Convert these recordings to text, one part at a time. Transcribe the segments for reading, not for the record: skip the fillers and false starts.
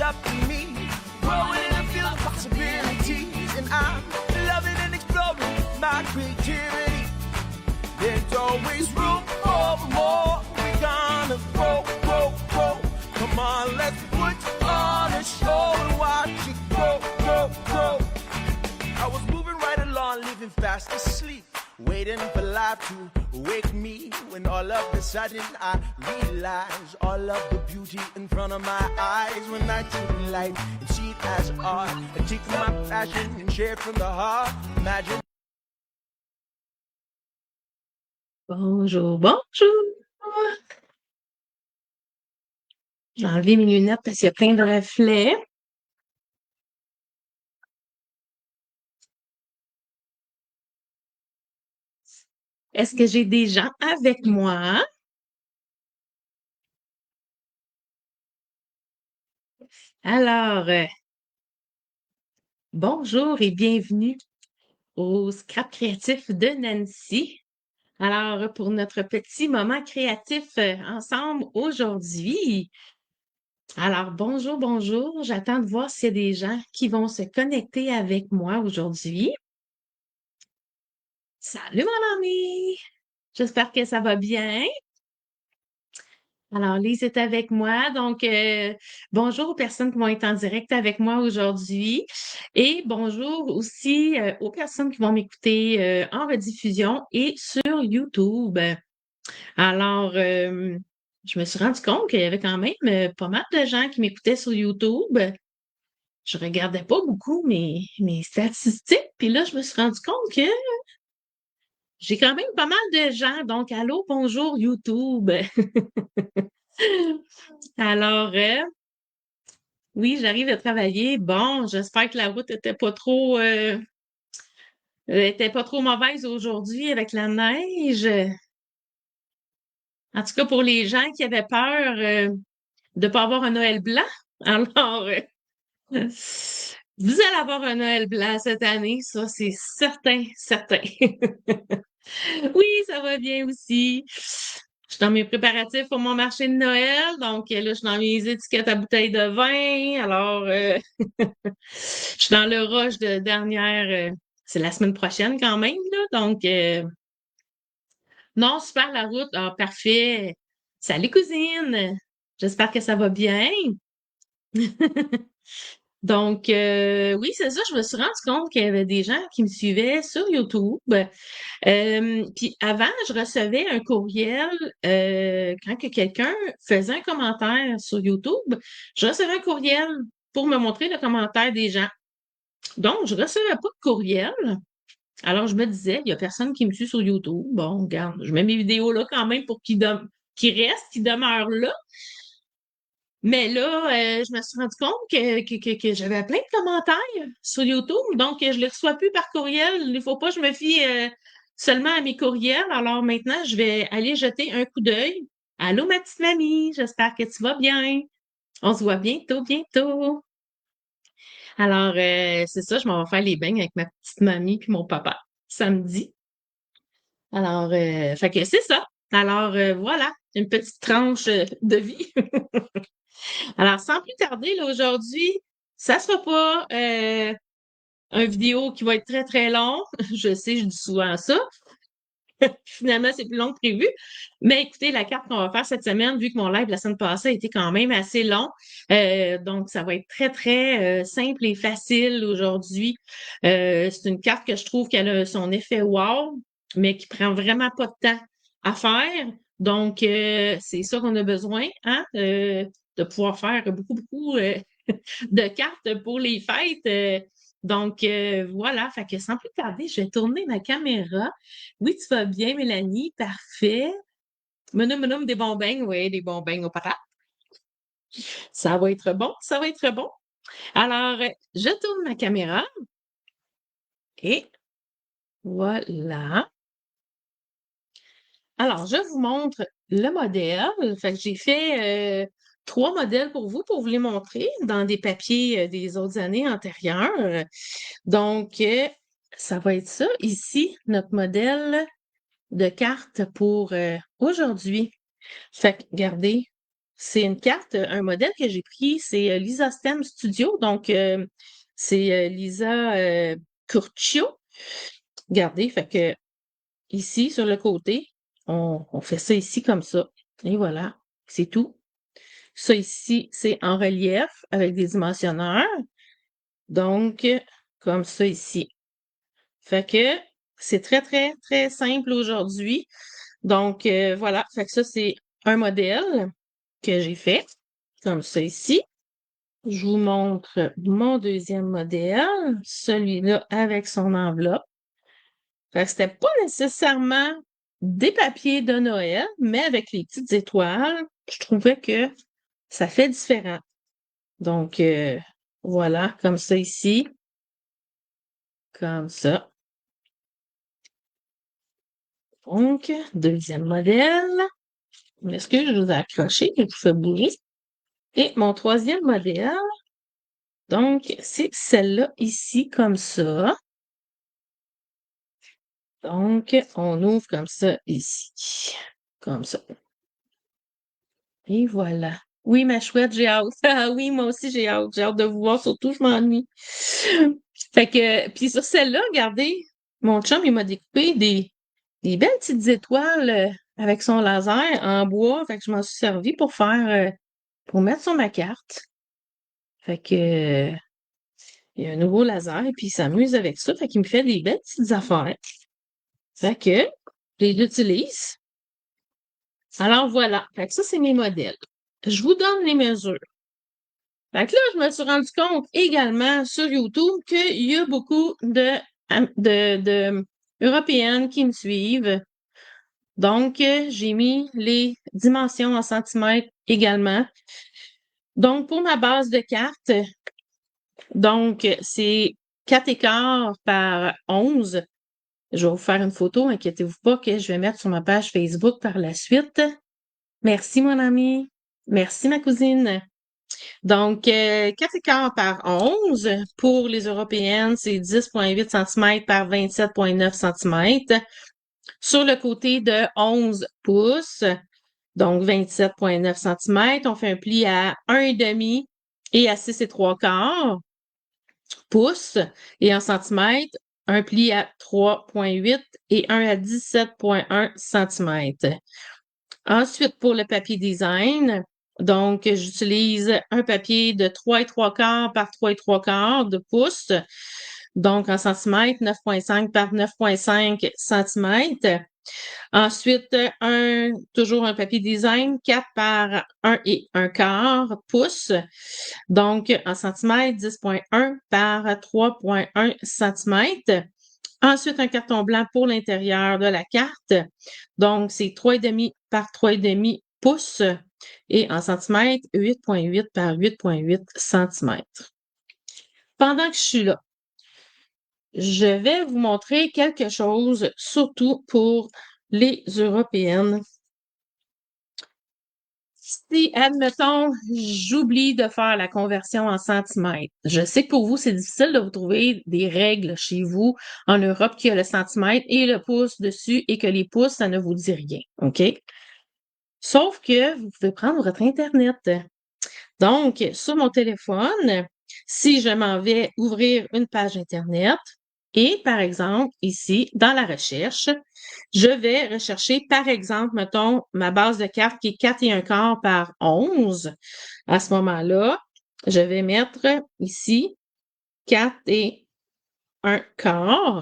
up in me, growing in a field of possibilities, and I'm loving and exploring my creativity. There's always room for more. We're gonna grow, grow, grow. Come on, let's put on a show and watch it grow, grow, grow. I was moving right along, living fast asleep, waiting for life to wake me, when all of a sudden I realize all of the beauty in front of my eyes. When I take light and see it as art, and take my passion and share it from the heart. Imagine. Bonjour, bonjour. J'ai enlevé mes lunettes parce qu'il y a plein de reflets. Est-ce que j'ai des gens avec moi? Alors, bonjour et bienvenue au Scrap créatif de Nancy. Alors, pour notre petit moment créatif ensemble aujourd'hui. Alors, bonjour, bonjour. J'attends de voir s'il y a des gens qui vont se connecter avec moi aujourd'hui. Salut, mon ami! J'espère que ça va bien. Alors, Lise est avec moi. Donc, bonjour aux personnes qui vont être en direct avec moi aujourd'hui. Et bonjour aussi aux personnes qui vont m'écouter en rediffusion et sur YouTube. Alors, je me suis rendu compte qu'il y avait quand même pas mal de gens qui m'écoutaient sur YouTube. Je regardais pas beaucoup mes statistiques. Puis là, je me suis rendu compte que j'ai quand même pas mal de gens. Donc, allô, bonjour YouTube. Alors, oui, j'arrive à travailler. Bon, j'espère que la route était pas trop mauvaise aujourd'hui avec la neige. En tout cas, pour les gens qui avaient peur de pas avoir un Noël blanc. Alors, vous allez avoir un Noël blanc cette année, ça, c'est certain, certain. Oui, ça va bien aussi. Je suis dans mes préparatifs pour mon marché de Noël. Donc, là, je suis dans mes étiquettes à bouteilles de vin. Alors, je suis dans le rush de dernière. C'est la semaine prochaine quand même, là. Donc, non, super la route. Ah, parfait. Salut, cousine. J'espère que ça va bien. Donc, oui, c'est ça. Je me suis rendu compte qu'il y avait des gens qui me suivaient sur YouTube. Puis avant, je recevais un courriel quand que quelqu'un faisait un commentaire sur YouTube. Je recevais un courriel pour me montrer le commentaire des gens. Donc, je recevais pas de courriel. Alors, je me disais, il y a personne qui me suit sur YouTube. Bon, regarde, je mets mes vidéos là quand même pour qu'ils restent, qu'ils demeurent là. Mais là, je me suis rendu compte que j'avais plein de commentaires sur YouTube, donc je les reçois plus par courriel. Il ne faut pas que je me fie seulement à mes courriels. Alors maintenant, je vais aller jeter un coup d'œil. Allô, ma petite mamie, j'espère que tu vas bien. On se voit bientôt, bientôt. Alors, c'est ça, je m'en vais faire les beignes avec ma petite mamie puis mon papa samedi. Alors, fait que c'est ça. Alors, voilà, une petite tranche de vie. Alors, sans plus tarder, là, aujourd'hui, ça sera pas un vidéo qui va être très, très long. Je sais, je dis souvent ça. Finalement, c'est plus long que prévu. Mais écoutez, la carte qu'on va faire cette semaine, vu que mon live la semaine passée a été quand même assez long, donc ça va être très, très simple et facile aujourd'hui. C'est une carte que je trouve qu'elle a son effet wow, mais qui prend vraiment pas de temps à faire. Donc, c'est ça qu'on a besoin, hein, de pouvoir faire beaucoup, beaucoup de cartes pour les fêtes. Donc, voilà, fait que sans plus tarder, je vais tourner ma caméra. Oui, tu vas bien, Mélanie? Parfait. Menum, des bons beignes, oui, des bons beignes au patate. Ça va être bon, ça va être bon. Alors, je tourne ma caméra. Et voilà. Alors, je vous montre le modèle. Fait que j'ai fait 3 modèles pour vous les montrer dans des papiers des autres années antérieures. Donc, ça va être ça ici, notre modèle de carte pour aujourd'hui. Fait que, regardez, c'est une carte, un modèle que j'ai pris, c'est Lisa Stem Studio. Donc, c'est Lisa Curcio. Regardez, fait que ici, sur le côté, on fait ça ici comme ça. Et voilà, c'est tout. Ça ici, c'est en relief avec des dimensionneurs. Donc, comme ça ici. Fait que c'est très, très, très simple aujourd'hui. Donc, voilà. Fait que ça, c'est un modèle que j'ai fait, comme ça ici. Je vous montre mon deuxième modèle, celui-là avec son enveloppe. Fait que c'était pas nécessairement des papiers de Noël, mais avec les petites étoiles, je trouvais que ça fait différent. Donc, voilà, comme ça ici. Comme ça. Donc, deuxième modèle. Est-ce que je vous ai accroché? Je vous fais bouger. Et mon troisième modèle, donc, c'est celle-là ici, comme ça. Donc, on ouvre comme ça ici. Comme ça. Et voilà. Oui, ma chouette, j'ai hâte. Ah oui, moi aussi, j'ai hâte. J'ai hâte de vous voir, surtout, je m'ennuie. Fait que, puis sur celle-là, regardez, mon chum, il m'a découpé des belles petites étoiles avec son laser en bois. Fait que je m'en suis servi pour faire, pour mettre sur ma carte. Fait que, il y a un nouveau laser, puis il s'amuse avec ça. Fait qu'il me fait des belles petites affaires. Fait que, je les utilise. Alors voilà. Fait que ça, c'est mes modèles. Je vous donne les mesures. Fait que là, je me suis rendu compte également sur YouTube qu'il y a beaucoup de Européennes qui me suivent. Donc, j'ai mis les dimensions en centimètres également. Donc, pour ma base de carte, donc, c'est 4 écarts par 11. Je vais vous faire une photo, inquiétez-vous pas, que je vais mettre sur ma page Facebook par la suite. Merci, mon ami. Merci, ma cousine. Donc, 4 écarts par 11. Pour les Européennes, c'est 10,8 cm par 27,9 cm. Sur le côté de 11 pouces, donc 27,9 cm, on fait un pli à 1,5 et à 6,75 pouces. Et en centimètres, un pli à 3,8 et un à 17,1 cm. Ensuite, pour le papier design, donc j'utilise un papier de 3,75 par 3,75 de pouces. Donc, en centimètres, 9,5 par 9,5 cm. Ensuite, toujours un papier design, 4 par 1,25 pouces. Donc, en centimètres, 10,1 par 3,1 cm. Ensuite, un carton blanc pour l'intérieur de la carte. Donc, c'est 3,5 par 3,5 pouces et en centimètres, 8,8 par 8,8 cm. Pendant que je suis là, je vais vous montrer quelque chose, surtout pour les Européennes. Si, admettons, j'oublie de faire la conversion en centimètres, je sais que pour vous, c'est difficile de vous trouver des règles chez vous en Europe qui a le centimètre et le pouce dessus et que les pouces, ça ne vous dit rien, OK? Sauf que vous pouvez prendre votre Internet. Donc, sur mon téléphone, si je m'en vais ouvrir une page Internet et, par exemple, ici, dans la recherche, je vais rechercher, par exemple, mettons, ma base de carte qui est 4,25 par 11. À ce moment-là, je vais mettre ici 4,25.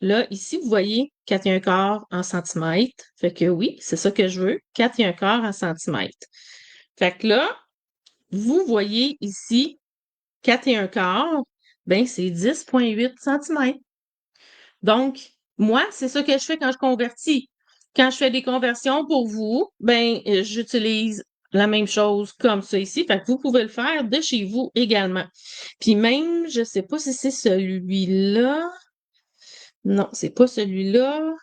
Là, ici, vous voyez 4,25 en centimètres. Fait que oui, c'est ça que je veux, 4,25 en centimètres. Fait que là, vous voyez ici 4,25, ben c'est 10,8 cm. Donc, moi, c'est ça que je fais quand je convertis. Quand je fais des conversions pour vous, ben j'utilise la même chose comme ça ici. Fait que vous pouvez le faire de chez vous également. Puis même, je sais pas si c'est celui-là. Non, c'est pas celui-là.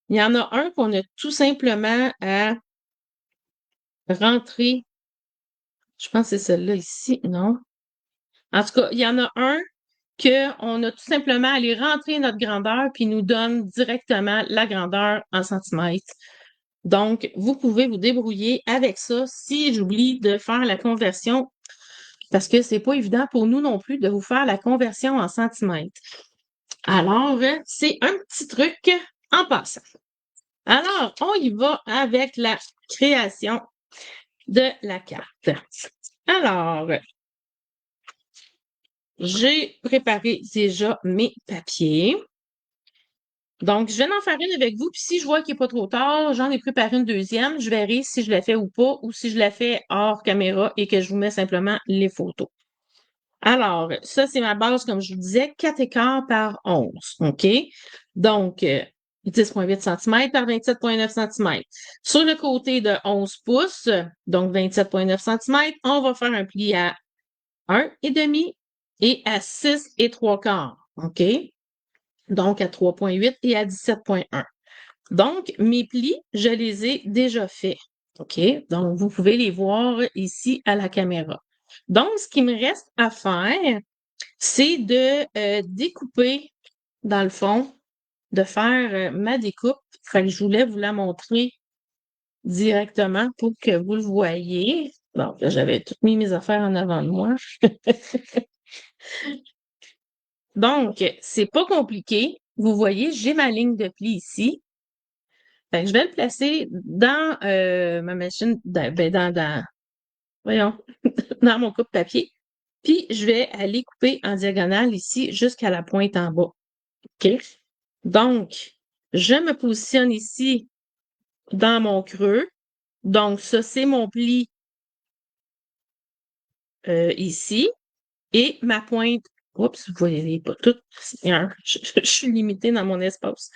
Il y en a un qu'on a tout simplement à rentrer. Je pense que c'est celui-là ici, non? En tout cas, il y en a un qu'on a tout simplement à aller rentrer notre grandeur puis il nous donne directement la grandeur en centimètres. Donc, vous pouvez vous débrouiller avec ça si j'oublie de faire la conversion, parce que c'est pas évident pour nous non plus de vous faire la conversion en centimètres. Alors, c'est un petit truc en passant. Alors, on y va avec la création de la carte. Alors, j'ai préparé déjà mes papiers. Donc, je viens d'en faire une avec vous, puis si je vois qu'il n'est pas trop tard, j'en ai préparé une deuxième. Je verrai si je la fais ou pas, ou si je la fais hors caméra et que je vous mets simplement les photos. Alors, ça, c'est ma base, comme je vous disais, 4 écarts par 11, OK? Donc, 10,8 cm par 27,9 cm. Sur le côté de 11 pouces, donc 27,9 cm, on va faire un pli à 1,5 et à 6,75, OK? Donc à 3,8 et à 17,1. Donc, mes plis, je les ai déjà faits. OK? Donc, vous pouvez les voir ici à la caméra. Donc, ce qui me reste à faire, c'est de découper, dans le fond, de faire ma découpe. Fait que je voulais vous la montrer directement pour que vous le voyez. Bon, là, j'avais toutes mis mes affaires en avant de moi. Donc, c'est pas compliqué. Vous voyez, j'ai ma ligne de pli ici. Fait que je vais le placer dans ma machine, voyons, dans mon coupe-papier. Puis, je vais aller couper en diagonale ici jusqu'à la pointe en bas. OK? Donc, je me positionne ici dans mon creux. Donc, ça, c'est mon pli ici. Et ma pointe, oups, vous voyez pas tout. Je suis limitée dans mon espace.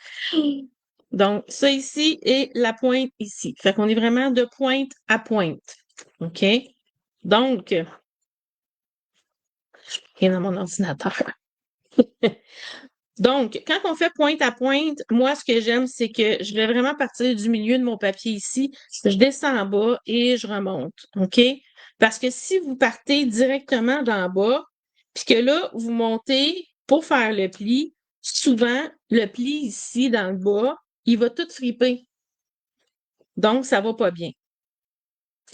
Donc, ça ici et la pointe ici. Fait qu'on est vraiment de pointe à pointe. OK? Donc, je suis dans mon ordinateur. Donc, quand on fait pointe à pointe, moi, ce que j'aime, c'est que je vais vraiment partir du milieu de mon papier ici. Je descends en bas et je remonte. OK? Parce que si vous partez directement d'en bas, puis que là, vous montez pour faire le pli, souvent, le pli ici, dans le bas, il va tout friper. Donc, ça va pas bien.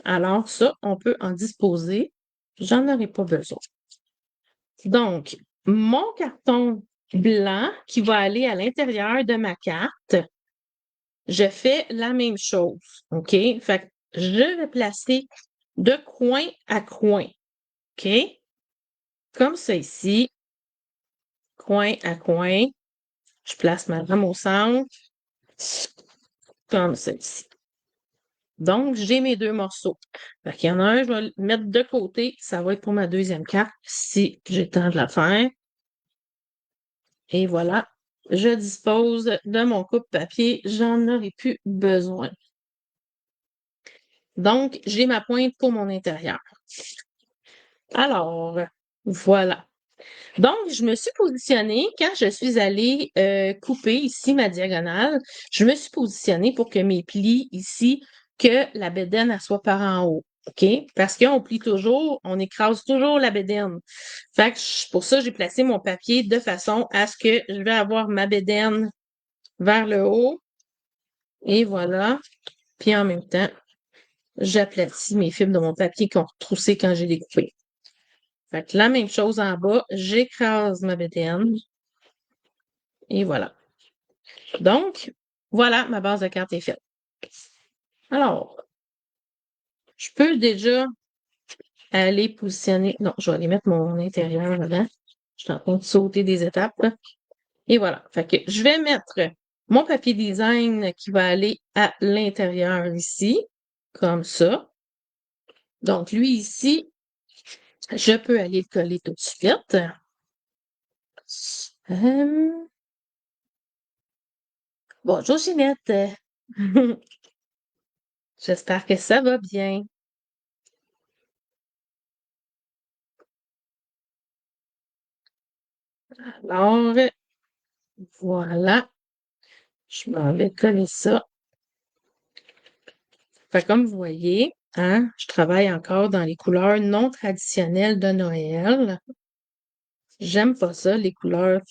Alors, ça, on peut en disposer. J'en aurai pas besoin. Donc, mon carton blanc qui va aller à l'intérieur de ma carte, je fais la même chose. OK? Fait que je vais placer de coin à coin. OK? Comme ça ici. Coin à coin. Je place ma rame au centre. Comme ça ici. Donc, j'ai mes deux morceaux. Fait qu'il y en a un, je vais le mettre de côté. Ça va être pour ma deuxième carte, si j'ai le temps de la faire. Et voilà, je dispose de mon coupe-papier. J'en aurai plus besoin. Donc, j'ai ma pointe pour mon intérieur. Alors, voilà. Donc, je me suis positionnée, quand je suis allée couper ici ma diagonale, je me suis positionnée pour que mes plis ici, que la bédaine, elle soit par en haut. OK? Parce qu'on plie toujours, on écrase toujours la bédaine. Fait que pour ça, j'ai placé mon papier de façon à ce que je vais avoir ma bédaine vers le haut. Et voilà. Puis en même temps, j'aplatis mes fibres de mon papier qui ont retroussé quand j'ai découpé. Fait que la même chose en bas, j'écrase ma bédaine. Et voilà. Donc, voilà, ma base de carte est faite. Alors, je peux déjà aller positionner. Non, je vais aller mettre mon intérieur dedans. Je suis en train de sauter des étapes. Et voilà. Fait que je vais mettre mon papier design qui va aller à l'intérieur ici, comme ça. Donc, lui ici, je peux aller le coller tout de suite. Bonjour Ginette. J'espère que ça va bien. Alors, voilà. Je m'en vais coller ça. Fait comme vous voyez, hein, je travaille encore dans les couleurs non traditionnelles de Noël. J'aime pas ça, les couleurs.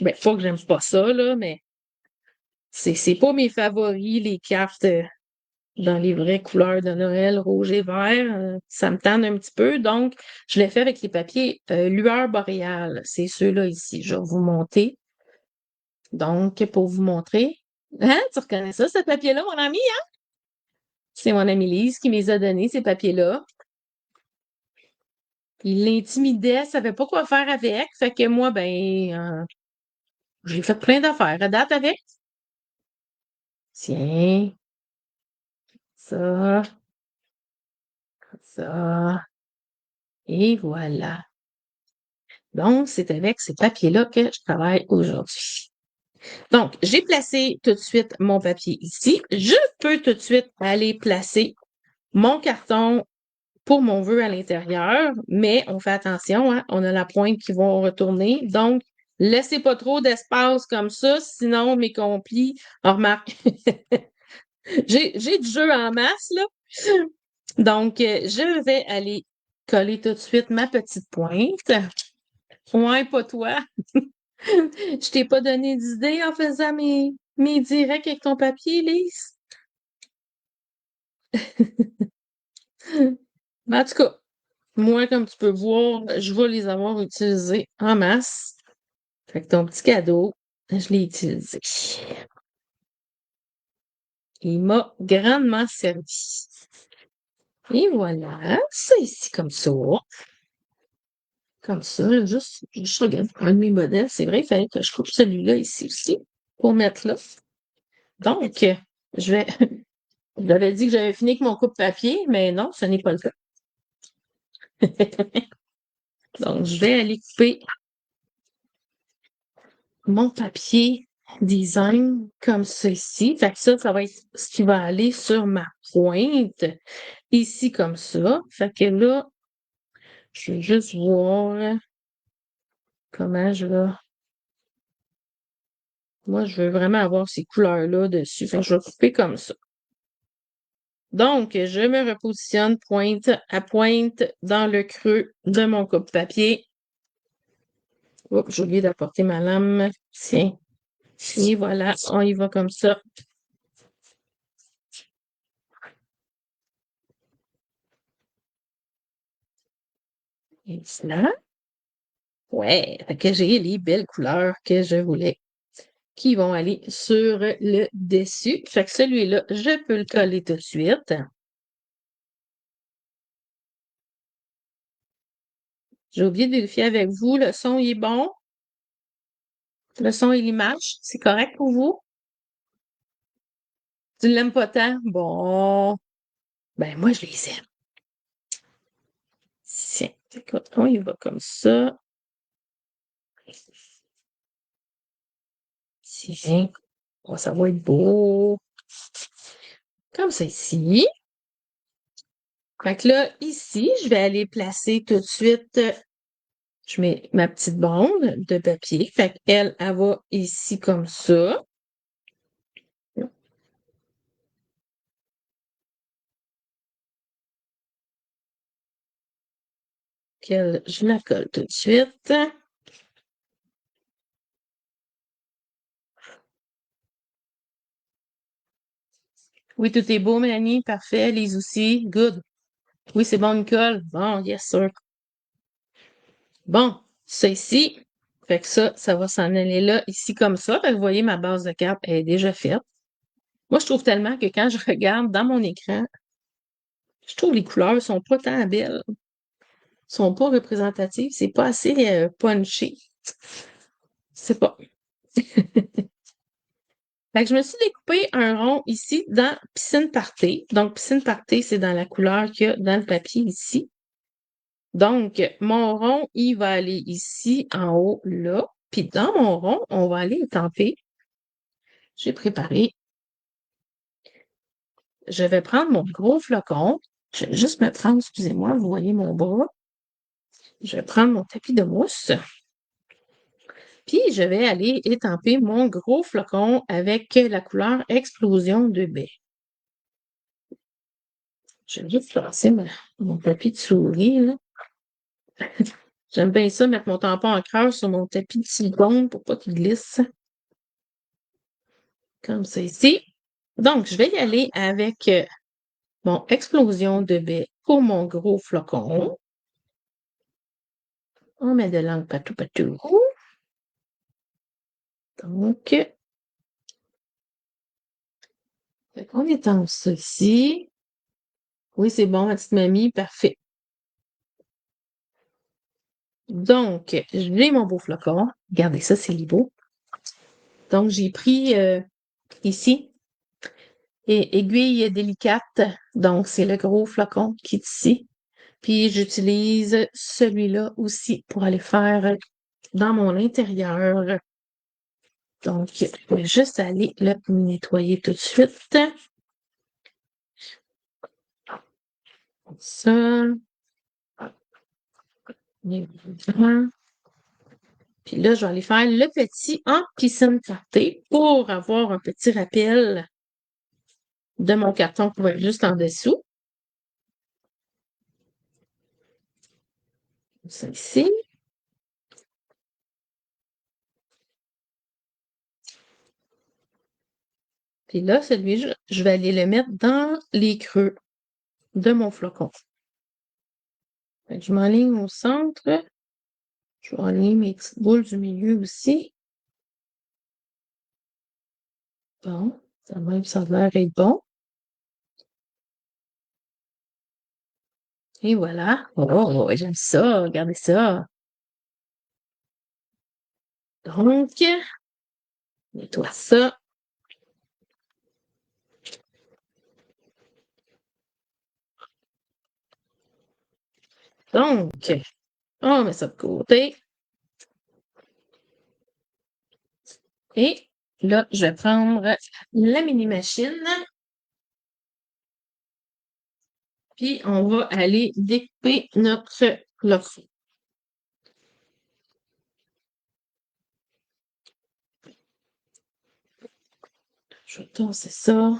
Ben, pas que j'aime pas ça, là, mais c'est pas mes favoris, les cartes dans les vraies couleurs de Noël, rouge et vert. Ça me tente un petit peu. Donc, je l'ai fait avec les papiers lueur boréale. C'est ceux-là ici. Je vais vous monter. Donc, pour vous montrer. Hein? Tu reconnais ça, ce papier-là, mon ami? Hein? C'est mon amie Lise qui me les a donnés, ces papiers-là. Il l'intimidait, savait pas quoi faire avec. Fait que moi, ben, j'ai fait plein d'affaires. À date avec. Tiens, ça, ça. Et voilà. Donc, c'est avec ces papiers-là que je travaille aujourd'hui. Donc, j'ai placé tout de suite mon papier ici. Je peux tout de suite aller placer mon carton pour mon vœu à l'intérieur, mais on fait attention, hein, on a la pointe qui va retourner. Donc, laissez pas trop d'espace comme ça, sinon mes complis, on remarque, j'ai du jeu en masse, là. Donc, je vais aller coller tout de suite ma petite pointe. Ouais, pas toi. Je t'ai pas donné d'idée en faisant mes directs avec ton papier, Lise. Mais en tout cas, moi, comme tu peux voir, je vais les avoir utilisés en masse. Fait que ton petit cadeau, je l'ai utilisé. Il m'a grandement servi. Et voilà, ça ici comme ça. Comme ça, là, juste regarde un de mes modèles. C'est vrai, il fallait que je coupe celui-là ici aussi pour mettre là. Donc, je vais. Je l'avais dit que j'avais fini avec mon coupe-papier, mais non, ce n'est pas le cas. Donc, je vais aller couper mon papier design comme ceci. Fait que ça va être ce qui va aller sur ma pointe. Ici, comme ça. Fait que là, je vais juste voir comment je vais. Moi, je veux vraiment avoir ces couleurs-là dessus. Fait que je vais couper comme ça. Donc, je me repositionne pointe à pointe dans le creux de mon coupe-papier. Oups, j'ai oublié d'apporter ma lame. Tiens. Et voilà, on y va comme ça. Et là, ouais, fait que j'ai les belles couleurs que je voulais qui vont aller sur le dessus. Fait que celui-là, je peux le coller tout de suite. J'ai oublié de vérifier avec vous, le son il est bon. Le son et l'image, c'est correct pour vous? Tu l'aimes pas tant? Bon, ben moi je les aime. Tiens, écoute, on y va comme ça. Tiens, oh, ça va être beau. Comme ça ici. Fait que là, ici, je vais aller placer tout de suite, je mets ma petite bande de papier. Fait qu'elle, elle va ici comme ça. Je la colle tout de suite. Oui, tout est beau, Mélanie. Parfait. Les aussi. Good. Oui, c'est bon, Nicole. Bon, yes, sir. Bon, ça ici. Fait que ça va s'en aller là, ici comme ça. Fait que vous voyez, ma base de carte est déjà faite. Moi, je trouve tellement que quand je regarde dans mon écran, je trouve les couleurs sont pas tant belles. Sont pas représentatives. C'est pas assez punché. C'est pas. Fait que je me suis découpé un rond ici dans piscine party. Donc, piscine party, c'est dans la couleur qu'il y a dans le papier ici. Donc, mon rond, il va aller ici, en haut, là. Puis dans mon rond, on va aller étamper. J'ai préparé. Je vais prendre mon gros flocon. Je vais juste me prendre, excusez-moi, vous voyez mon bras. Je vais prendre mon tapis de mousse. Puis, je vais aller étamper mon gros flocon avec la couleur Explosion de baie. Je vais juste placer mon tapis de souris, là. J'aime bien ça, mettre mon tampon en creux sur mon tapis de silicone pour pas qu'il glisse. Comme ça ici. Donc, je vais y aller avec Bon, explosion de baie pour mon gros flocon. On met de l'encre partout. Donc, on étend ça ici. Oui, c'est bon, ma petite mamie, parfait. Donc, j'ai mon beau flocon. Regardez ça, c'est beau. Donc, j'ai pris ici et aiguille délicate. Donc, c'est le gros flocon qui est ici. Puis, j'utilise celui-là aussi pour aller faire dans mon intérieur. Donc, je vais juste aller le nettoyer tout de suite. Comme ça. Puis là, je vais aller faire le petit en piscine cartée pour avoir un petit rappel de mon carton qui va être juste en dessous. Ça ici. Puis là, celui, je vais aller le mettre dans les creux de mon flocon. Fait que je m'enligne au centre. Je vais aligner mes petites boules du milieu aussi. Bon, ça même, ça a l'air être bon. Et voilà. Oh, j'aime ça. Regardez ça. Donc, nettoie ça. Donc, on met ça de côté. Et là, je vais prendre la mini-machine. Puis, on va aller découper notre flocon. Je vais tasser ça.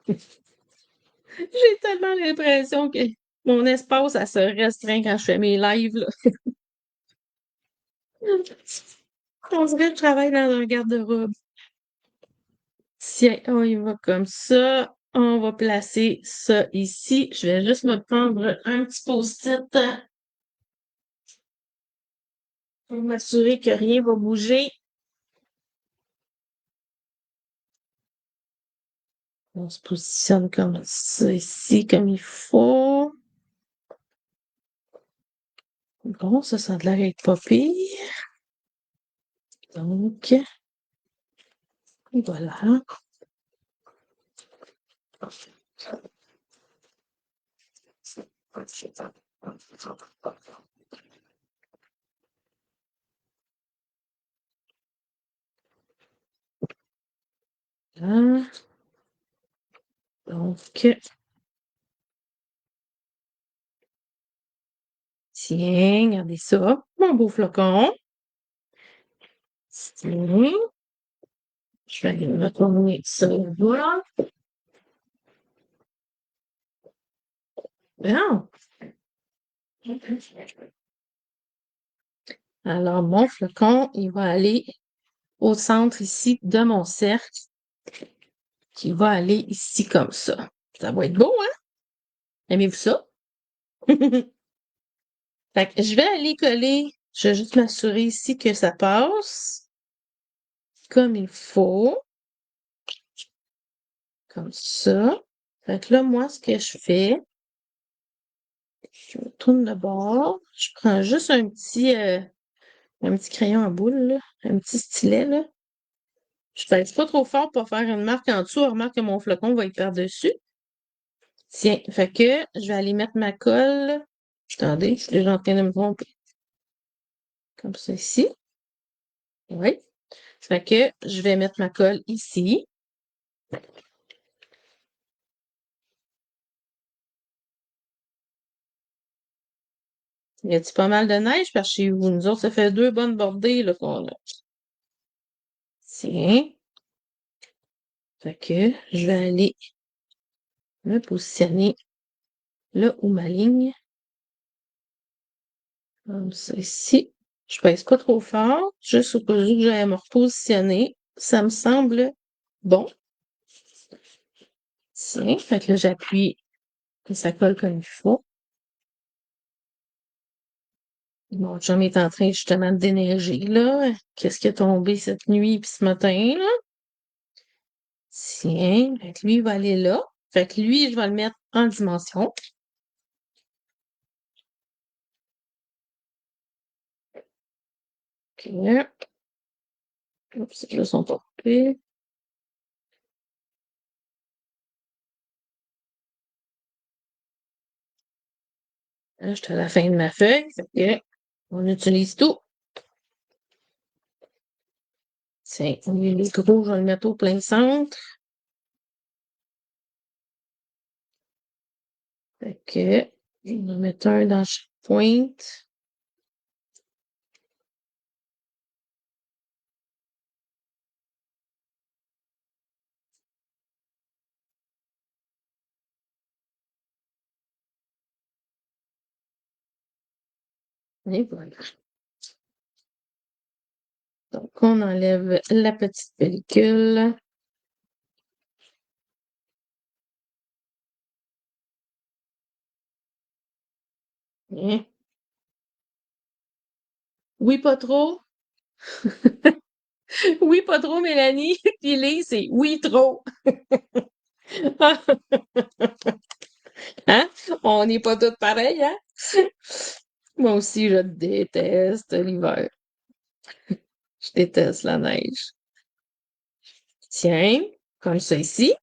J'ai tellement l'impression que mon espace, ça se restreint quand je fais mes lives, là. On dirait que je travaille dans un garde-robe. Tiens, on y va comme ça. On va placer ça ici. Je vais juste me prendre un petit post-it pour m'assurer que rien va bouger. On se positionne comme ça ici, comme il faut. Bon, ça a l'air d'être pas pire. Donc, voilà. Là. Donc, tiens, regardez ça. Mon beau flocon. Tiens. Je vais aller retourner ça là-bas. Bon. Alors, mon flocon, il va aller au centre ici de mon cercle, qui va aller ici comme ça. Ça va être beau, hein? Aimez-vous ça? Fait que je vais aller coller. Je vais juste m'assurer ici que ça passe comme il faut. Comme ça. Fait que là, moi, ce que je fais, je me tourne de bord. Je prends juste un petit crayon à boule, là, un petit stylet, là. Je pèse pas trop fort pour faire une marque en dessous. Remarque que mon flocon va être par-dessus. Tiens, fait que je vais aller mettre ma colle. Attendez, je suis déjà en train de me tromper. Comme ça ici. Oui. Fait que je vais mettre ma colle ici. Y a-t-il pas mal de neige? Parce que chez vous, nous autres, ça fait 2 bonnes bordées là, qu'on a. Tiens. Fait que je vais aller me positionner là où ma ligne. Comme ça ici. Je pèse pas trop fort, juste au cas où je vais me repositionner. Ça me semble bon. Tiens, fait que là, j'appuie que ça colle comme il faut. Mon chum est en train justement de déneiger, là. Qu'est-ce qui est tombé cette nuit puis ce matin, là? Tiens, fait que lui, il va aller là. Fait que lui, je vais le mettre en dimension. OK. Oups, là, sont pas coupés. Là, j'étais à la fin de ma feuille. Fait que on utilise tout. Tiens, les gros, je vais le mettre au plein centre. Fait que je vais en mettre un dans chaque pointe. Et voilà. Donc, on enlève la petite pellicule. Hein? Oui, pas trop. Oui, pas trop, Mélanie. Puis Lise, c'est oui, trop. Hein? On n'est pas toutes pareilles, hein? Moi aussi, je déteste l'hiver. Je déteste la neige. Tiens, comme ça ici.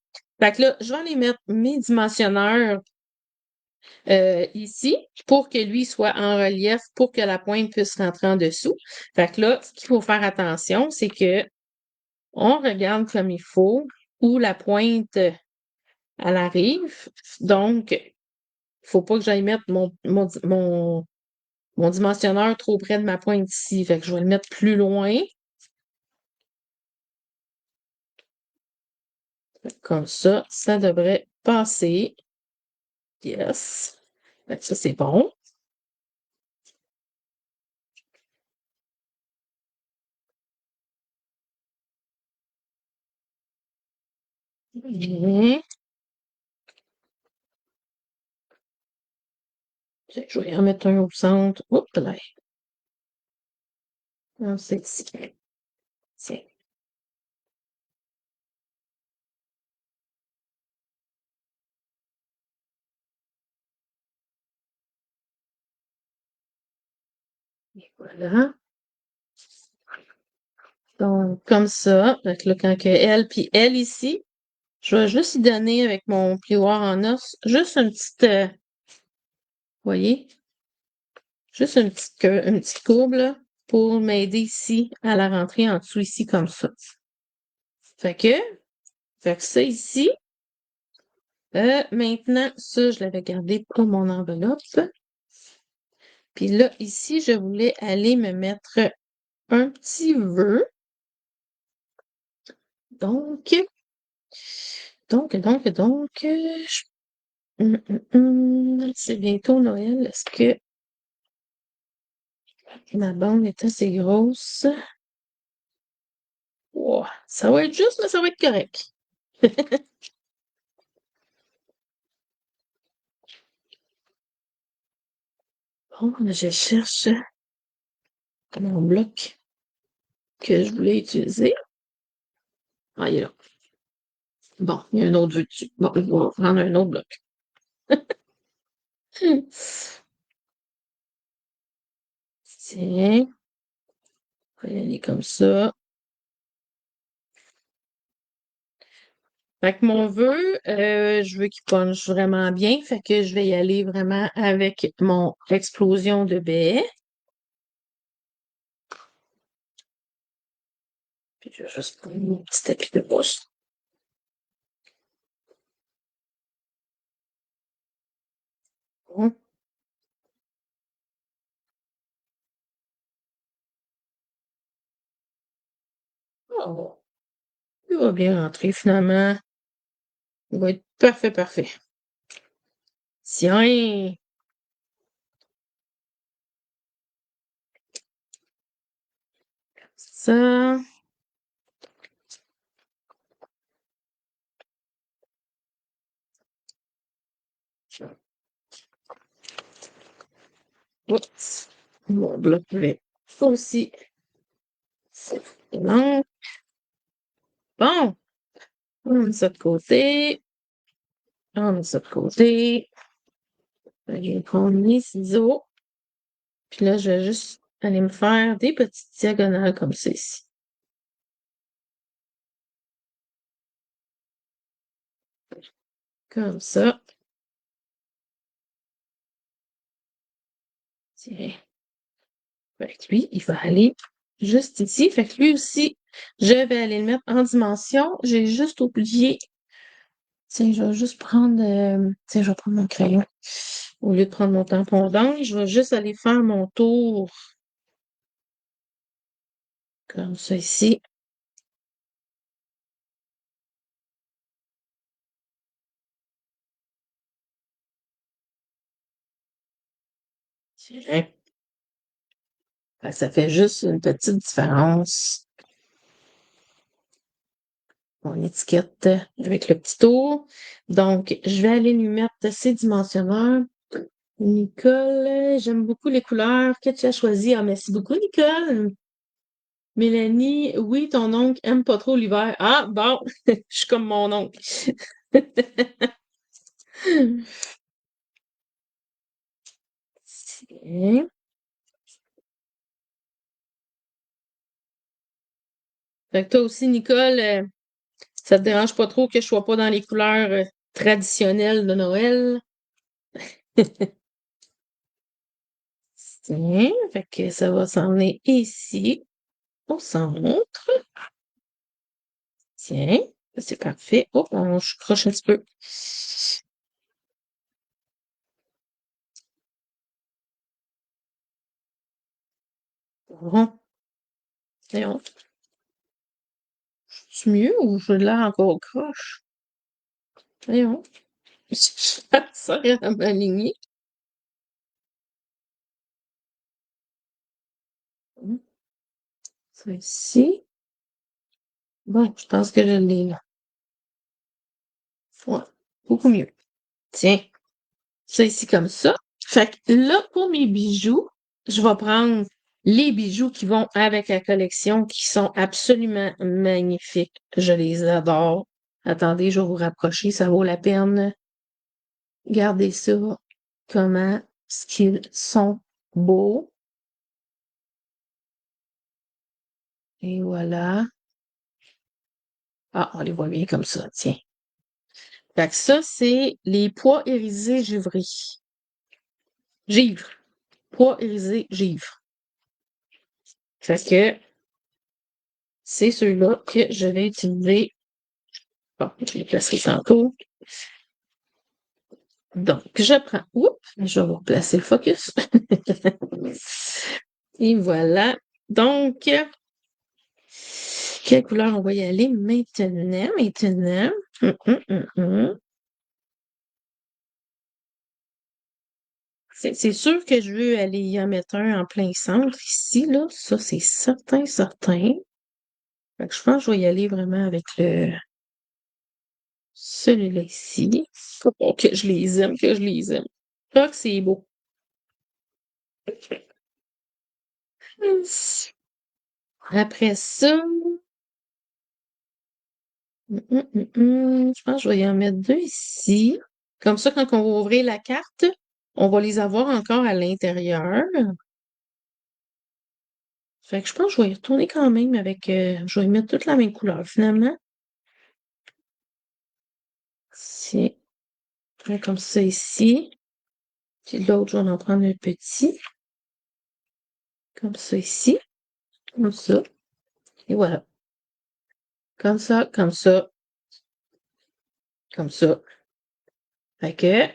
Fait que là, je vais aller mettre mes dimensionneurs ici pour que lui soit en relief, pour que la pointe puisse rentrer en dessous. Fait que là, ce qu'il faut faire attention, c'est que on regarde comme il faut où la pointe elle arrive. Donc, il faut pas que j'aille mettre mon dimensionneur trop près de ma pointe ici. Fait que je vais le mettre plus loin. Comme ça devrait passer. Yes. Fait que ça, c'est bon. Mhm. Je vais en mettre un au centre. Oups là. Ah, c'est ici. Tiens. Et voilà. Donc, comme ça. Fait que là, quand que elle, puis elle ici, je vais juste y donner avec mon plioir en os, juste une petite, voyez, juste une petite courbe, là, pour m'aider ici à la rentrer en dessous ici, comme ça. Fait que, fait que ça ici, maintenant, ça, je l'avais gardé pour mon enveloppe. Puis là, ici, je voulais aller me mettre un petit vœu. Donc, c'est bientôt Noël. Est-ce que ma bande est assez grosse? Wow, ça va être juste, mais ça va être correct. Bon, là, je cherche mon bloc que je voulais utiliser. Ah, il est là. Bon, il y a un autre vœu dessus. Bon, je vais prendre un autre bloc. Tiens, on va y aller comme ça. Fait que mon vœu, je veux qu'il punche vraiment bien. Fait que je vais y aller vraiment avec mon explosion de baie. Puis je vais juste prendre mon petit tapis de mousse. Bon. Oh, il va bien rentrer finalement. Il va être parfait, parfait. Tiens! Ça. Oups. Mon bloc vert aussi. C'est bon. Bon, on met ça de côté. On met ça de côté. Je vais prendre mes ciseaux. Puis là, je vais juste aller me faire des petites diagonales comme ça ici. Comme ça. Tiens. Fait que lui, il va aller juste ici. Fait que lui aussi, je vais aller le mettre en dimension. J'ai juste oublié. Tiens, je vais juste prendre. Tiens, je vais prendre mon crayon. Au lieu de prendre mon tampon d'encre, je vais juste aller faire mon tour. Comme ça ici. Tiens. Fait que ça fait juste une petite différence. Mon étiquette avec le petit tour. Donc, je vais aller lui mettre ses dimensionneurs. Nicole, j'aime beaucoup les couleurs que tu as choisies. Ah, merci beaucoup, Nicole. Mélanie, oui, ton oncle aime pas trop l'hiver. Ah, bon, je suis comme mon oncle. Tiens. Fait que toi aussi, Nicole, ça te dérange pas trop que je sois pas dans les couleurs traditionnelles de Noël? Tiens, fait que ça va s'emmener ici, au centre. Tiens, c'est parfait. Oh, je croche un petit peu. Bon, voyons. C'est mieux ou je l'ai encore croche? Voyons. Ça à m'aligner. Ça ici. Bon, je pense que je l'ai là. Ouais, beaucoup mieux. Tiens, ça ici comme ça. Fait que là, pour mes bijoux, je vais prendre les bijoux qui vont avec la collection, qui sont absolument magnifiques. Je les adore. Attendez, je vais vous rapprocher, ça vaut la peine. Regardez ça, comment ce qu'ils sont beaux. Et voilà. Ah, on les voit bien comme ça, tiens. Fait que ça, c'est les pois irisés givrés. Givre. Pois irisés givre. Fait que c'est ceux-là que je vais utiliser. Bon, je les placerai tantôt. Donc, je prends. Oups, je vais vous replacer le focus. Et voilà. Donc, quelle couleur on va y aller maintenant? Maintenant. C'est sûr que je veux aller y en mettre un en plein centre ici, là. Ça, c'est certain, certain. Fait que je pense que je vais y aller vraiment avec celui-là ici. Oh, que je les aime, que je les aime. Ah, que c'est beau. Après ça, je pense que je vais y en mettre deux ici. Comme ça, quand on va ouvrir la carte, on va les avoir encore à l'intérieur. Fait que je pense que je vais y retourner quand même avec. Je vais y mettre toute la même couleur finalement. C'est comme ça ici. Puis l'autre, je vais en prendre un petit. Comme ça ici. Comme ça. Et voilà. Comme ça, comme ça. Comme ça. Fait que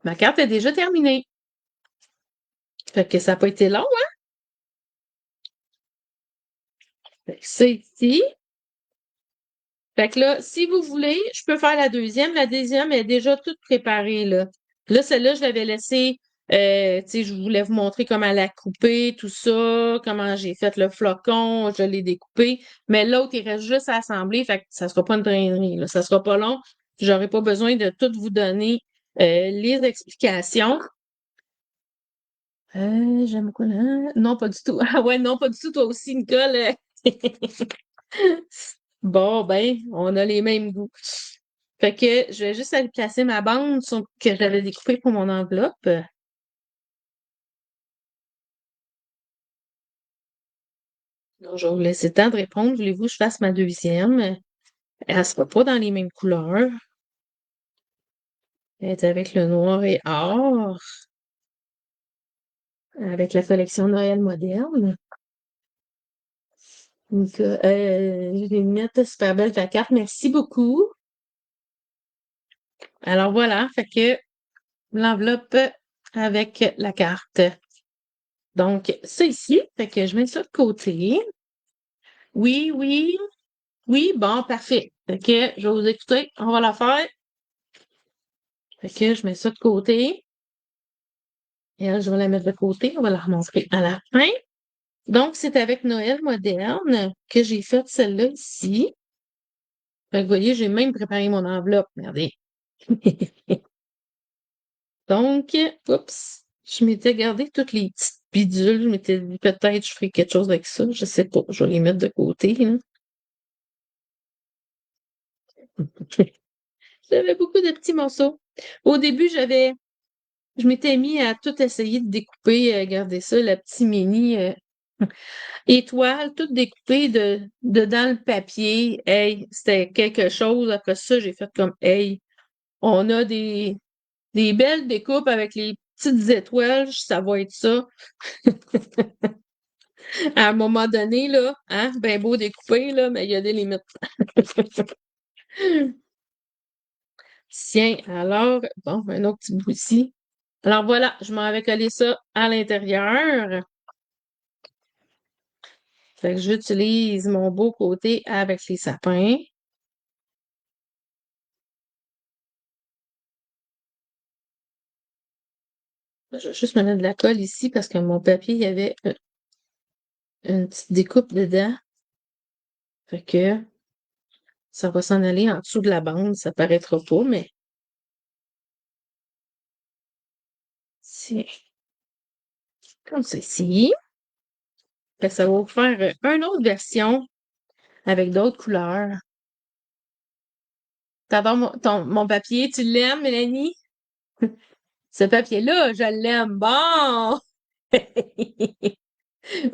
ma carte est déjà terminée. Fait que ça n'a pas été long, hein? Fait que ça ici. Fait que là, si vous voulez, je peux faire la deuxième. La deuxième est déjà toute préparée, là. Là, celle-là, je l'avais laissée, tu sais, je voulais vous montrer comment la couper, tout ça, comment j'ai fait le flocon, je l'ai découpé. Mais l'autre, il reste juste à assembler, fait que ça sera pas une traînerie, là. Ça sera pas long. J'aurais pas besoin de tout vous donner les explications. J'aime quoi là? Non, pas du tout. Ah ouais, non, pas du tout. Toi aussi, Nicole. Bon, ben, on a les mêmes goûts. Fait que je vais juste aller placer ma bande que j'avais découpée pour mon enveloppe. Donc, je vais vous laisser le temps de répondre. Voulez-vous que je fasse ma deuxième? Elle sera pas dans les mêmes couleurs. Elle est avec le noir et or, avec la collection Noël moderne. Donc, je vais mettre super belle ta carte. Merci beaucoup. Alors voilà, fait que l'enveloppe avec la carte. Donc, ça ici, fait que je mets ça de côté. Oui, oui, oui, bon, parfait. Fait que je vais vous écouter. On va la faire. Fait que je mets ça de côté. Et là, je vais la mettre de côté. On va la remontrer à la fin. Donc, c'est avec Noël moderne que j'ai fait celle-là ici. Fait que vous voyez, j'ai même préparé mon enveloppe. Regardez. Donc, oups, je m'étais gardé toutes les petites bidules. Je m'étais dit peut-être je ferai quelque chose avec ça. Je sais pas. Je vais les mettre de côté, là. J'avais beaucoup de petits morceaux. Au début, je m'étais mis à tout essayer de découper, regardez ça, la petite mini étoile, toute découpée dedans le papier. Hey, c'était quelque chose. Après ça, j'ai fait comme, hey, on a des belles découpes avec les petites étoiles, ça va être ça. À un moment donné, là, hein, ben beau découper, là, mais il y a des limites. Tiens, alors, bon, un autre petit bout ici. Alors voilà, je m'avais collé ça à l'intérieur. Fait que j'utilise mon beau côté avec les sapins. Je vais juste me mettre de la colle ici parce que mon papier, il y avait une petite découpe dedans. Fait que ça va s'en aller en dessous de la bande. Ça paraîtra pas, mais c'est comme ceci. Fait que ça va vous faire une autre version avec d'autres couleurs. T'adores mon papier? Tu l'aimes, Mélanie? Ce papier-là, je l'aime. Bon!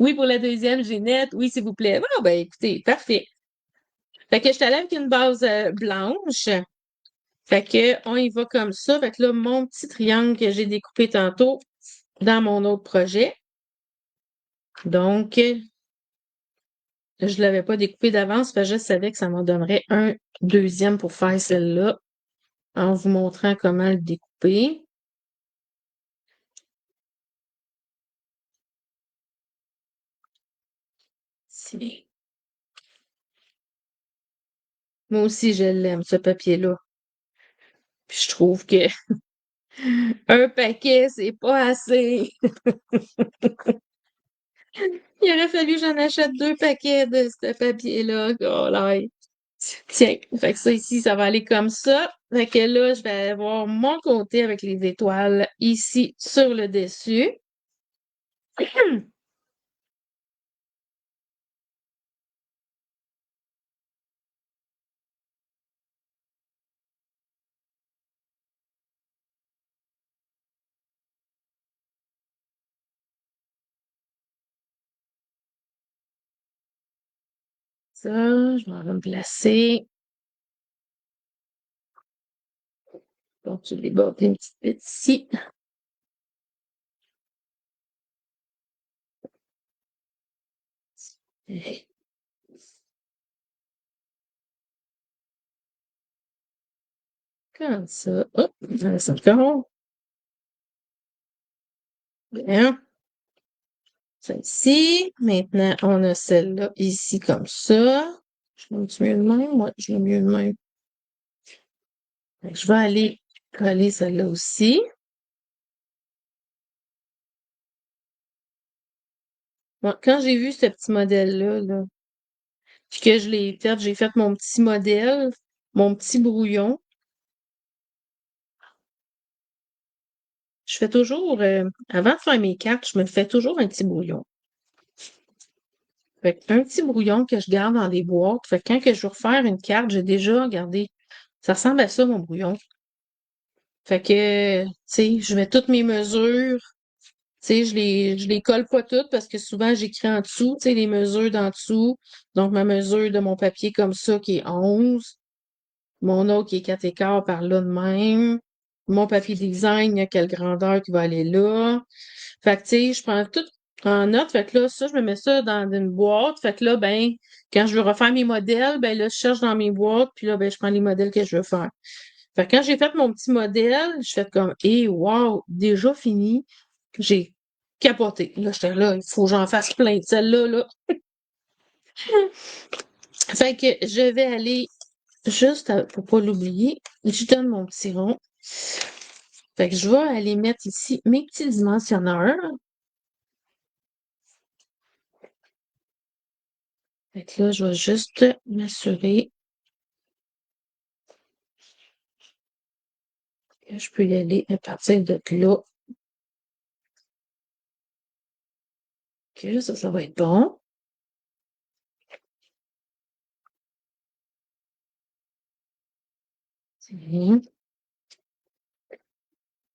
Oui, pour la deuxième, Ginette. Oui, s'il vous plaît. Bon, ben, écoutez, parfait. Fait que je t'allais avec une base blanche. Fait que on y va comme ça. Fait que là, mon petit triangle que j'ai découpé tantôt dans mon autre projet. Donc, je l'avais pas découpé d'avance, parce que je savais que ça m'en donnerait un deuxième pour faire celle-là, en vous montrant comment le découper. C'est- Moi aussi, je l'aime, ce papier-là. Puis je trouve que un paquet, c'est pas assez. Il aurait fallu que j'en achète 2 paquets de ce papier-là. Oh là. Tiens, fait que ça ici, ça va aller comme ça. Fait que là, je vais avoir mon côté avec les étoiles ici sur le dessus. Ça, je m'en vais me placer. Donc, je déborde une petite bit ici. Comme ça. Hop, on laisse encore. Bien. Ça ici. Maintenant, on a celle-là ici comme ça. Je l'aime mieux de même? Ouais, je l'aime mieux de même. Fait que je vais aller coller celle-là aussi. Bon, quand j'ai vu ce petit modèle-là, là, puis que je l'ai fait, j'ai fait mon petit modèle, mon petit brouillon. fais toujours, avant de faire mes cartes, je me fais toujours un petit brouillon. Fait un petit brouillon que je garde dans des boîtes. Fait que quand que je veux refaire une carte, j'ai déjà regardé. Ça ressemble à ça, mon brouillon. Fait que, tu sais, je mets toutes mes mesures. Tu sais, je les colle pas toutes parce que souvent j'écris en dessous, tu sais, les mesures d'en dessous. Donc, ma mesure de mon papier comme ça qui est 11. Mon autre qui est 4 écarts par là de même. Mon papier design, il y a quelle grandeur qui va aller là. Fait que, tu sais, je prends tout en note. Fait que là, ça, je me mets ça dans une boîte. Fait que là, ben, quand je veux refaire mes modèles, ben là, je cherche dans mes boîtes. Puis là, ben, je prends les modèles que je veux faire. Fait que quand j'ai fait mon petit modèle, je fais comme, wow, déjà fini. J'ai capoté. Là, j'étais là, il faut que j'en fasse plein de celles-là, là. Fait que je vais aller juste pour pas l'oublier, je donne mon petit rond. Fait que je vais aller mettre ici mes petits dimensionneurs. Fait que là, je vais juste m'assurer que je peux y aller à partir de là. Ok, ça va être bon. Tiens.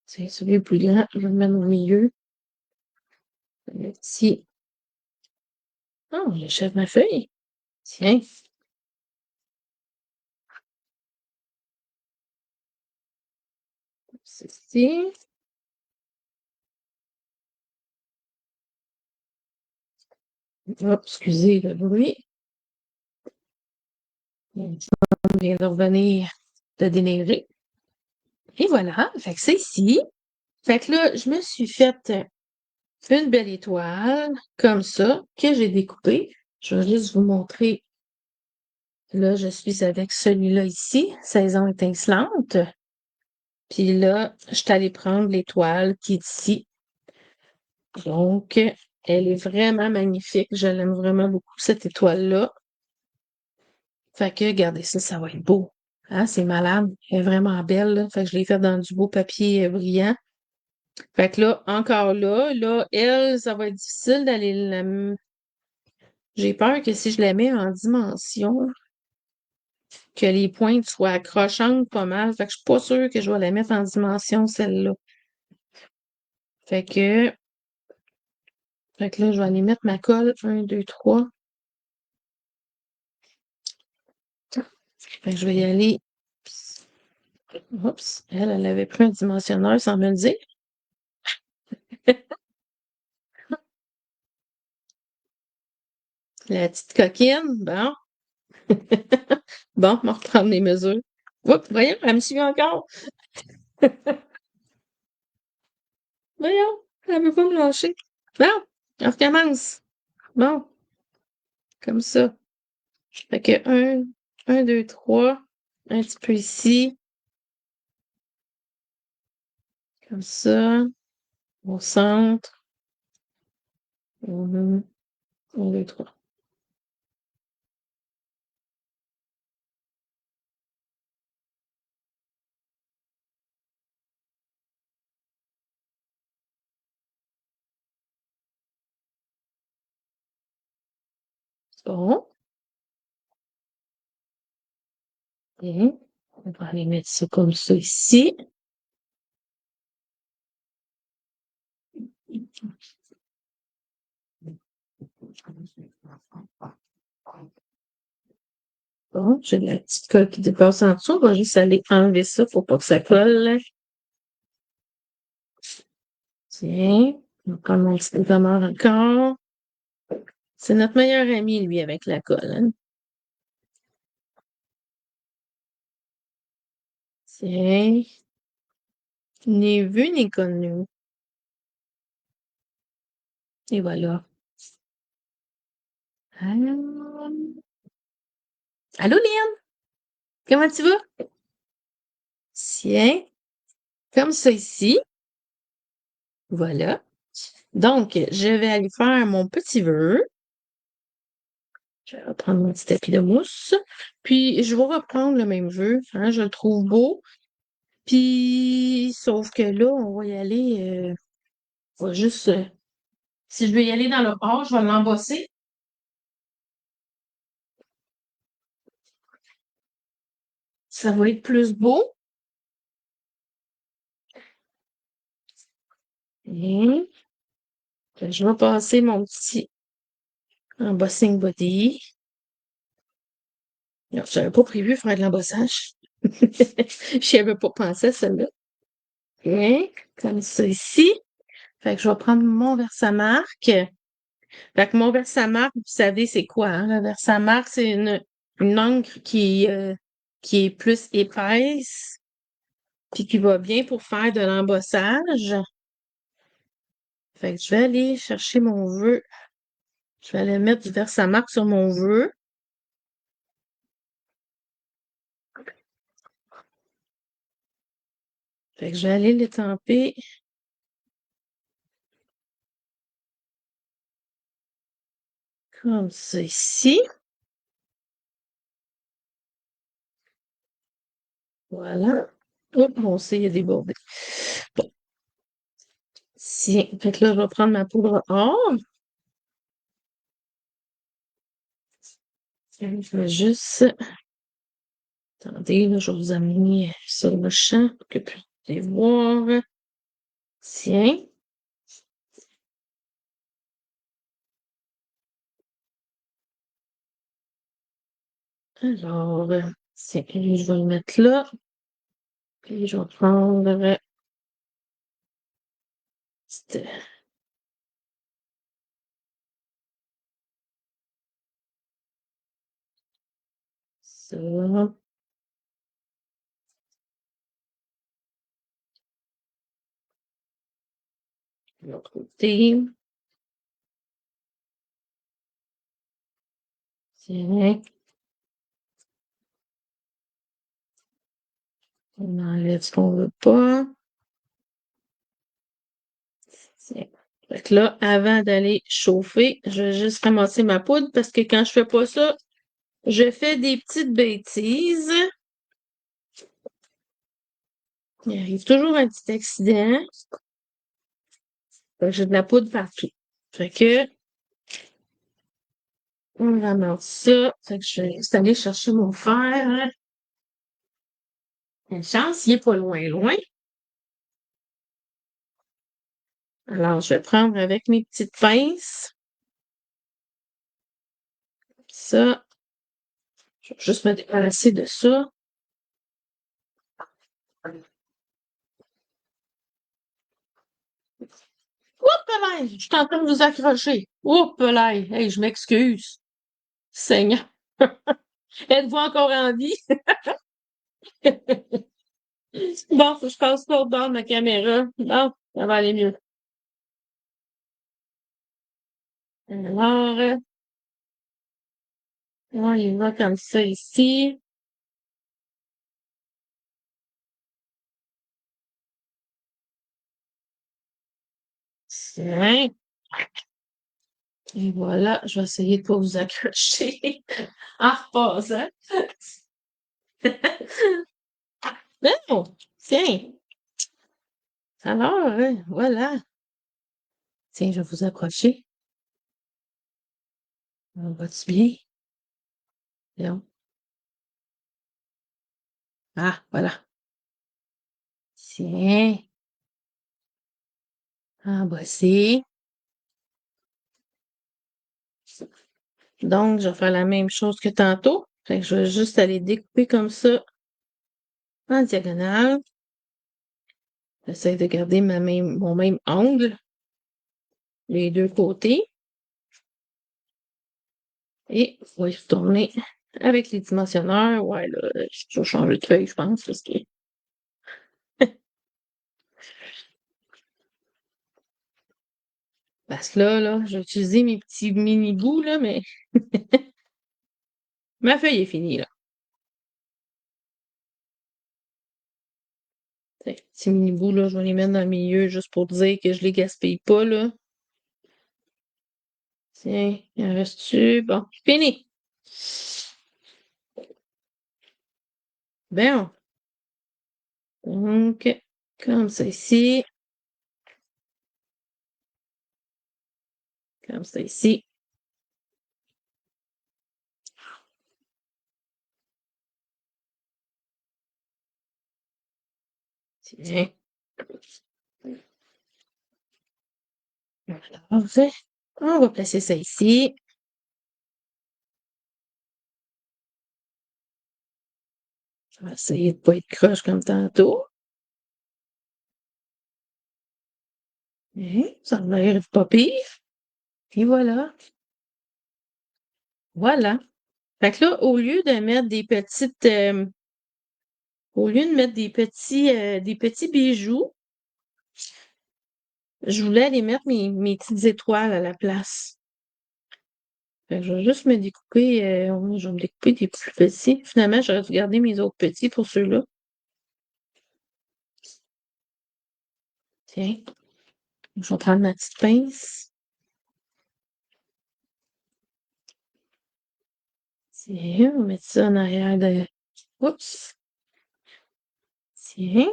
C'est celui le plus grand, je vais le mettre au milieu. Le petit. Oh, j'achève ma feuille. Tiens. Ceci. Oh, excusez le bruit. On vient de revenir de déneiger. Et voilà, fait que c'est ici. Fait que là, je me suis faite une belle étoile, comme ça, que j'ai découpée. Je vais juste vous montrer. Là, je suis avec celui-là ici, saison étincelante. Puis là, je suis allée prendre l'étoile qui est ici. Donc, elle est vraiment magnifique. Je l'aime vraiment beaucoup, cette étoile-là. Fait que, regardez ça, ça va être beau. Hein, c'est malade. Elle est vraiment belle, là. Fait que je l'ai faite dans du beau papier brillant. Fait que là, encore là, elle, ça va être difficile d'aller la... J'ai peur que si je la mets en dimension, que les pointes soient accrochantes pas mal. Fait que je suis pas sûre que je vais la mettre en dimension, celle-là. Fait que, fait que là, je vais aller mettre ma colle. 1, 2, 3. Fait que je vais y aller. Oups, elle avait pris un dimensionneur sans me le dire. La petite coquine, bon. Bon, on va reprendre les mesures. Oups, voyons, elle me suit encore. Voyons, elle veut pas me lâcher. Bon, on recommence. Bon, comme ça. Fait que 1, 2, 3. Un petit peu ici. Comme ça. Au centre. 1, 2, 3. Bon. Et on va aller mettre ça comme ça ici. Bon, j'ai la petite colle qui dépasse en dessous. On va juste aller enlever ça pour pas que ça colle. Tiens, on va prendre mon petit dégommeur encore. C'est notre meilleur ami, lui, avec la colle. Hein? Tiens, ni vu ni connu. Et voilà. Allô, allô, Lynn? Comment tu vas? Tiens, comme ça ici. Voilà. Donc, je vais aller faire mon petit vœu. Je vais reprendre mon petit tapis de mousse. Puis, je vais reprendre le même vœu. Hein, je le trouve beau. Puis, sauf que là, on va y aller, on va juste, si je veux y aller dans le bord, je vais l'embosser. Ça va être plus beau. Et je vais passer mon petit embossing body. Alors, j'avais pas prévu faire de l'embossage. J'y avais pas pensé à celle-là. Bien, comme ça ici. Fait que je vais prendre mon Versamark. Fait que mon Versamark, vous savez c'est quoi, hein? Le Versamark, c'est une encre qui est plus épaisse, puis qui va bien pour faire de l'embossage. Fait que je vais aller chercher mon vœu. Je vais aller mettre du Versamark sur mon vœu. Fait que je vais aller l'étamper comme ça ici. Voilà. Oups, mon C est débordé. Bon, tiens. Fait que là, je vais prendre ma poudre or. Je vais juste. Attendez, là, je vais vous amener sur le champ pour que vous puissiez voir. Tiens. Alors, tiens, je vais le mettre là. Puis je vais prendre cette- ça. De l'autre côté. Tiens. On enlève ce qu'on veut pas. Tiens. Fait que là, avant d'aller chauffer, je vais juste ramasser ma poudre parce que quand je fais pas ça, je fais des petites bêtises. Il arrive toujours un petit accident. Fait que j'ai de la poudre partout. Fait que, on ramasse ça. Fait que je vais juste aller chercher mon fer. Une chance, il est pas loin, loin. Alors, je vais prendre avec mes petites pinces. Ça. Je vais juste me débarrasser de ça. Oups là! Je suis en train de vous accrocher. Oups là! Hey, je m'excuse. Seigneur. Êtes-vous encore en vie? Bon, faut que je passe l'autre bord de ma caméra. Bon, ça va aller mieux. Alors, on y va comme ça ici. Tiens. Et voilà, je vais essayer de pas vous accrocher en repassant. Non! Tiens! Alors, voilà. Tiens, je vais vous accrocher. On va-tu bien? Non. Ah, voilà. Tiens. Embossé. Donc, je vais faire la même chose que tantôt. Fait que je vais juste aller découper comme ça en diagonale. J'essaie de garder mon même angle, les deux côtés. Et on va y retourner avec les dimensionneurs. Ouais, là, je vais changer de feuille, je pense, parce que là, j'ai utilisé mes petits mini-bouts, là, mais ma feuille est finie, là. Ces petits mini-bouts, là, je vais les mettre dans le milieu juste pour dire que je les gaspille pas, là. Tiens, il en reste-tu? Bon, fini! Bon, Donc, comme ça ici, comme ça ici. Tiens. Alors, on va placer ça ici. Je vais essayer de pas être croche comme tantôt. Ça a l'air pas pire. Et voilà. Voilà. Fait que là, au lieu de mettre des petites, au lieu de mettre des petits bijoux, je voulais aller mettre mes petites étoiles à la place. Fait que je vais juste me découper, je vais me découper des plus petits. Finalement, j'aurais dû garder mes autres petits pour ceux-là. Tiens, je vais prendre ma petite pince. Tiens, on va mettre ça en arrière de... Oups! Tiens.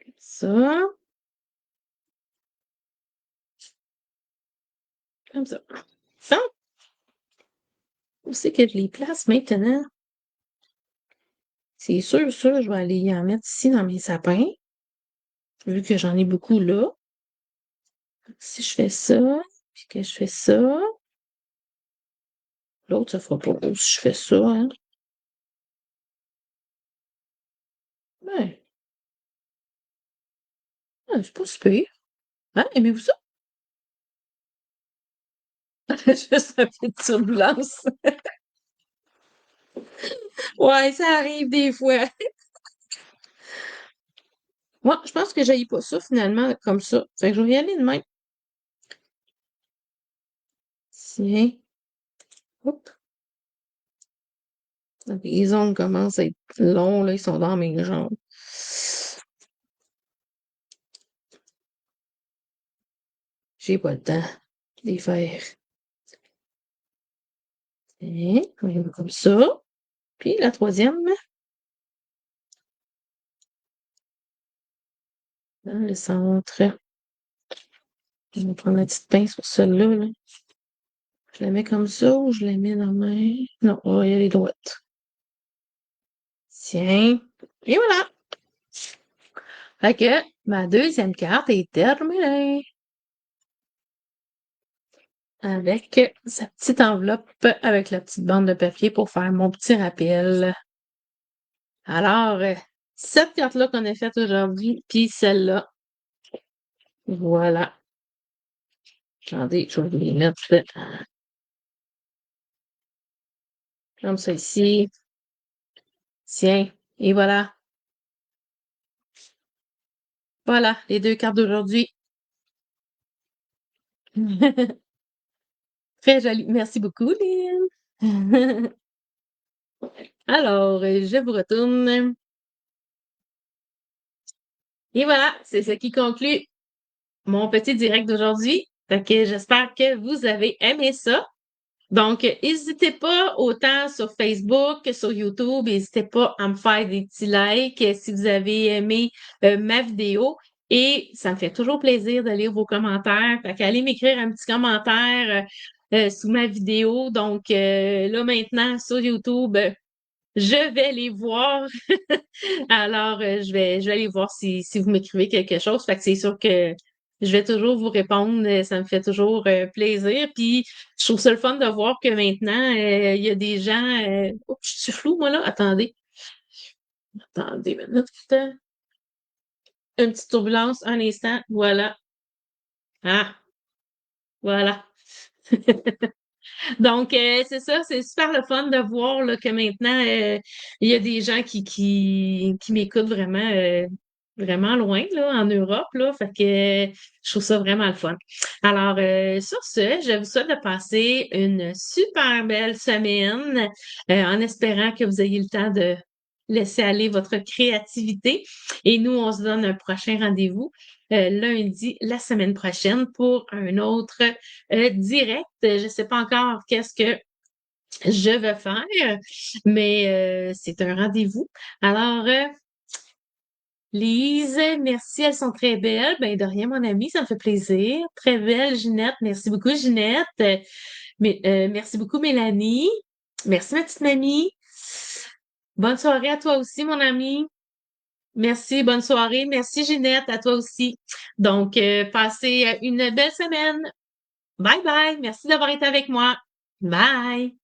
Comme ça. Comme ça. Ça, où c'est que je les place maintenant? C'est sûr, ça, je vais aller y en mettre ici dans mes sapins, vu que j'en ai beaucoup là. Si je fais ça, puis que je fais ça, l'autre, ça fera pas beau si je fais ça, hein. Ouais, ouais, c'est pas super. Hein, aimez-vous ça? Juste un peu de turbulence. Ouais, ça arrive des fois. Moi, je pense que j'haïs pas ça finalement comme ça. Fait que je vais y aller de même. Tiens. Hop. Les ongles commencent à être longs, là, ils sont dans mes jambes. J'ai pas le temps de les faire. Tiens, on y va comme ça. Puis la troisième, dans le centre. Je vais prendre la petite pince pour celle-là, là. Je la mets comme ça ou je la mets dans la main? Non, on va y aller droite. Tiens. Et voilà. Fait que ma deuxième carte est terminée. Avec sa petite enveloppe avec la petite bande de papier pour faire mon petit rappel. Alors, cette carte-là qu'on a faite aujourd'hui, puis celle-là. Voilà. Attendez, je vais les mettre comme ça ici. Tiens, et voilà. Voilà, les deux cartes d'aujourd'hui. Très joli. Merci beaucoup, Lynn. Alors, je vous retourne. Et voilà, c'est ce qui conclut mon petit direct d'aujourd'hui. Fait que j'espère que vous avez aimé ça. Donc, n'hésitez pas autant sur Facebook que sur YouTube, n'hésitez pas à me faire des petits likes si vous avez aimé ma vidéo. Et ça me fait toujours plaisir de lire vos commentaires. Fait qu'allez m'écrire un petit commentaire sous ma vidéo. Donc, là maintenant, sur YouTube, je vais les voir. Alors, je vais aller voir si vous m'écrivez quelque chose. Fait que c'est sûr que je vais toujours vous répondre. Ça me fait toujours plaisir. Puis, je trouve ça le fun de voir que maintenant, il y a des gens. Oh, je suis floue, moi, là. Attendez. Attendez une minute. Une petite turbulence, un instant. Voilà. Ah, voilà. Donc, c'est ça, c'est super le fun de voir là, que maintenant, il y a des gens qui m'écoutent vraiment, vraiment loin, là, en Europe, là. Fait que je trouve ça vraiment le fun. Alors, sur ce, je vous souhaite de passer une super belle semaine, en espérant que vous ayez le temps laisser aller votre créativité. Et nous, on se donne un prochain rendez-vous lundi, la semaine prochaine, pour un autre direct. Je ne sais pas encore qu'est-ce que je vais faire, mais c'est un rendez-vous. Alors, Lise, merci, elles sont très belles. Ben, de rien, mon amie, ça me fait plaisir. Très belle, Ginette. Merci beaucoup, Ginette. Merci beaucoup, Mélanie. Merci, ma petite mamie. Bonne soirée à toi aussi, mon ami. Merci, bonne soirée. Merci, Ginette, à toi aussi. Donc, passez une belle semaine. Bye bye. Merci d'avoir été avec moi. Bye.